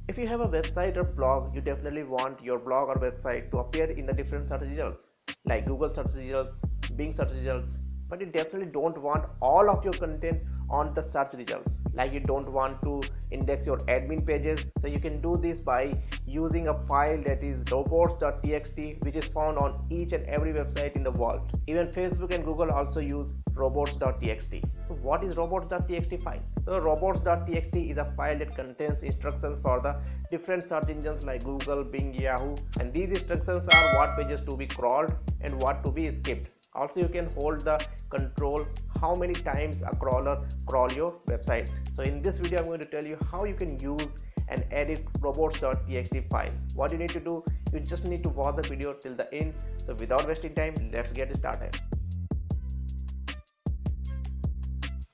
If you have a website or blog, you definitely want your blog or website to appear in the different search results like Google search results, Bing search results, but you definitely don't want all of your content on the search results. Like you don't want to index your admin pages, so you can do this by using a file that is robots.txt, which is found on each and every website in the world. Even Facebook and Google also use robots.txt. So what is robots.txt file? So robots.txt is a file that contains instructions for the different search engines like Google, Bing, Yahoo, and these instructions are what pages to be crawled and what to be skipped. Also, you can hold the control how many times a crawler crawl your website. So in this video I'm going to tell you how you can use and edit robots.txt file. What you need to do, you just need to watch the video till the end. So without wasting time, let's get started.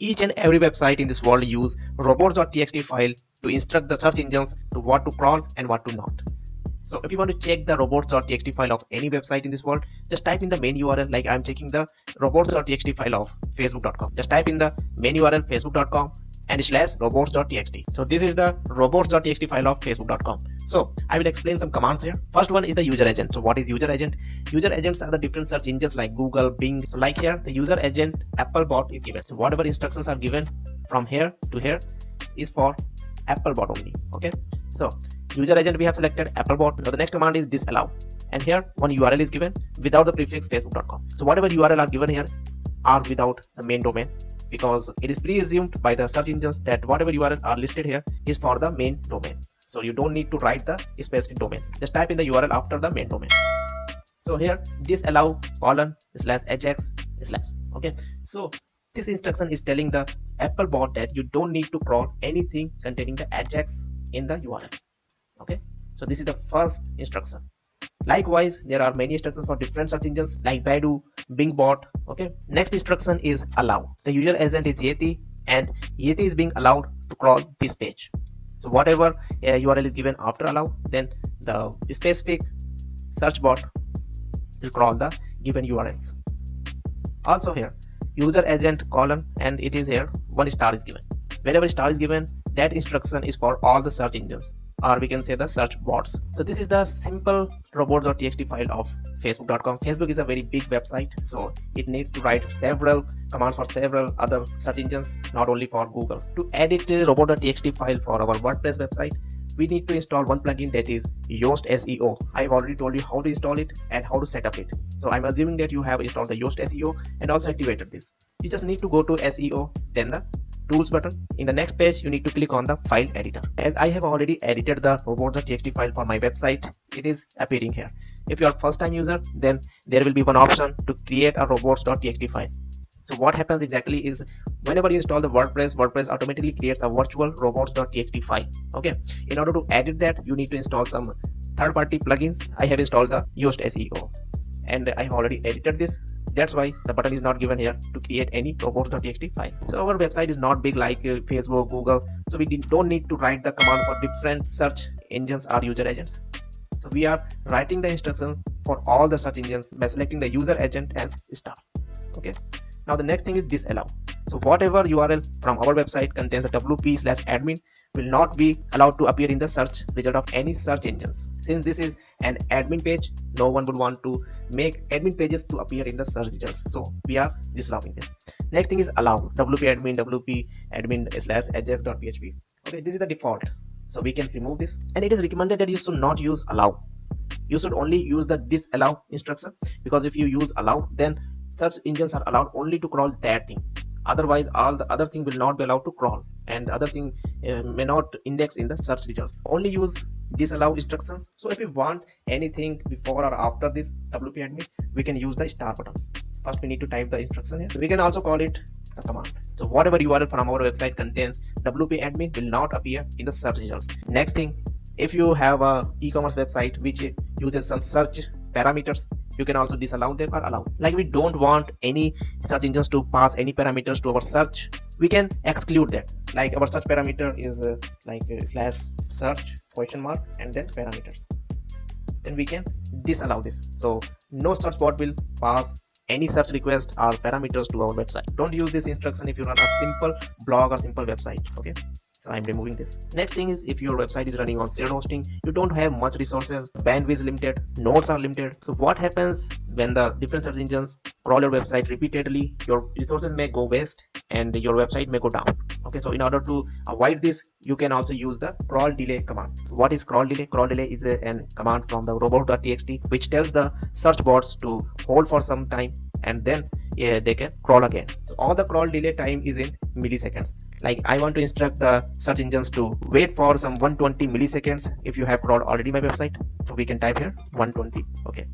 Each and every website in this world use robots.txt file to instruct the search engines to what to crawl and what to not. So if you want to check the robots.txt file of any website in this world, just type in the main URL. Like I'm checking the robots.txt file of facebook.com. Just type in the main URL facebook.com and / robots.txt. So this is the robots.txt file of facebook.com. So I will explain some commands here. First one is the user agent. So what is user agent? User agents are the different search engines like Google, Bing. So like here, the user agent Applebot is given. So whatever instructions are given from here to here is for Applebot only. Okay. So user agent we have selected Applebot. Now the next command is disallow, and here one URL is given without the prefix facebook.com. So whatever URL are given here are without the main domain, because it is pre-assumed by the search engines that whatever URL are listed here is for the main domain. So you don't need to write the specific domains. Just type in the URL after the main domain. So here disallow /ajax/. Okay. So this instruction is telling the Applebot that you don't need to crawl anything containing the ajax in the URL. Okay, so this is the first instruction. Likewise, there are many instructions for different search engines like Baidu, Bingbot. Okay, next instruction is allow. The user agent is Yeti, and Yeti is being allowed to crawl this page. So whatever URL is given after allow, then the specific search bot will crawl the given URLs. Also here, user agent : and it is here 1 star is given. Wherever star is given, that instruction is for all the search engines, or we can say the search bots. So this is the simple robots.txt file of facebook.com. Facebook is a very big website, so it needs to write several commands for several other search engines, not only for Google. To edit robots.txt file for our WordPress website, we need to install one plugin, that is Yoast SEO. I've already told you how to install it and how to set up it. So I'm assuming that you have installed the Yoast SEO and also activated this. You just need to go to SEO, then the tools button. In the next page, you need to click on the file editor. As I have already edited the robots.txt file for my website, it is appearing here. If you are first time user, then there will be one option to create a robots.txt file. So what happens exactly is, whenever you install the WordPress automatically creates a virtual robots.txt file. Okay, in order to edit that, you need to install some third-party plugins. I have installed the Yoast SEO, and I have already edited this. That's why the button is not given here to create any robots.txt file. So our website is not big like Facebook, Google, so we don't need to write the command for different search engines or user agents. So we are writing the instructions for all the search engines by selecting the user agent as star. Okay. Now the next thing is disallow. So whatever URL from our website contains the wp/admin will not be allowed to appear in the search result of any search engines. Since this is an admin page, no one would want to make admin pages to appear in the search results. So we are disallowing this. Next thing is allow. wp-admin /ajax.php. Okay, this is the default. So we can remove this. And it is recommended that you should not use allow. You should only use the disallow instruction, because if you use allow, then search engines are allowed only to crawl that thing. Otherwise, all the other thing will not be allowed to crawl, and other thing may not index in the search results. Only use disallow instructions. So if you want anything before or after this wp-admin, we can use the star button. First, we need to type the instruction here. We can also call it a command. So whatever URL from our website contains wp-admin will not appear in the search results. Next thing, if you have a e-commerce website which uses some search parameters, you can also disallow them or allow. Like we don't want any search engines to pass any parameters to our search, we can exclude that. Like our search parameter is /search ? And then parameters. Then we can disallow this. So no search bot will pass any search request or parameters to our website. Don't use this instruction if you run a simple blog or simple website. Okay. So I'm removing this. Next thing is, if your website is running on shared hosting, you don't have much resources, bandwidth is limited, nodes are limited. So what happens when the different search engines crawl your website repeatedly? Your resources may go waste and your website may go down. Okay, so in order to avoid this, you can also use the crawl delay command. What is crawl delay? Crawl delay is a command from the robot.txt which tells the search bots to hold for some time and then they can crawl again. So all the crawl delay time is in milliseconds. Like I want to instruct the search engines to wait for some 120 milliseconds if you have crawled already my website. So we can type here 120. Okay,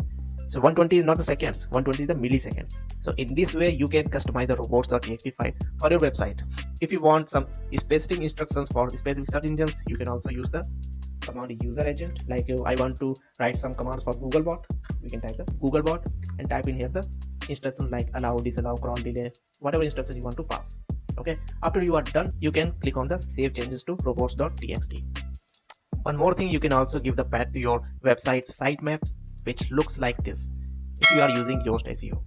so 120 is not the seconds, 120 is the milliseconds. So in this way you can customize the robots.txt file for your website. If you want some specific instructions for specific search engines, you can also use the command user agent. Like I want to write some commands for Googlebot, we can type the Googlebot and type in here the instructions like allow, disallow, crawl delay, whatever instruction you want to pass. Okay, after you are done, you can click on the save changes to robots.txt. One more thing, you can also give the path to your website sitemap, which looks like this if you are using Yoast SEO.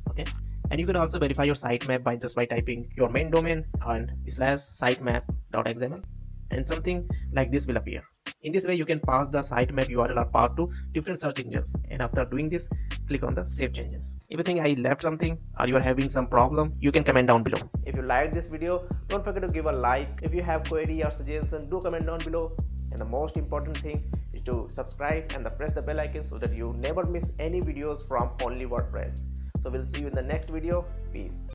Okay, and you can also verify your sitemap by just by typing your main domain and /sitemap.xml, and something like this will appear. In this way you can pass the sitemap URL or path to different search engines, and after doing this, click on the save changes. If you think I left something or you are having some problem, you can comment down below. If you liked this video, don't forget to give a like. If you have query or suggestion, do comment down below. And the most important thing is to subscribe and press the bell icon so that you never miss any videos from Only WordPress. So we'll see you in the next video. Peace.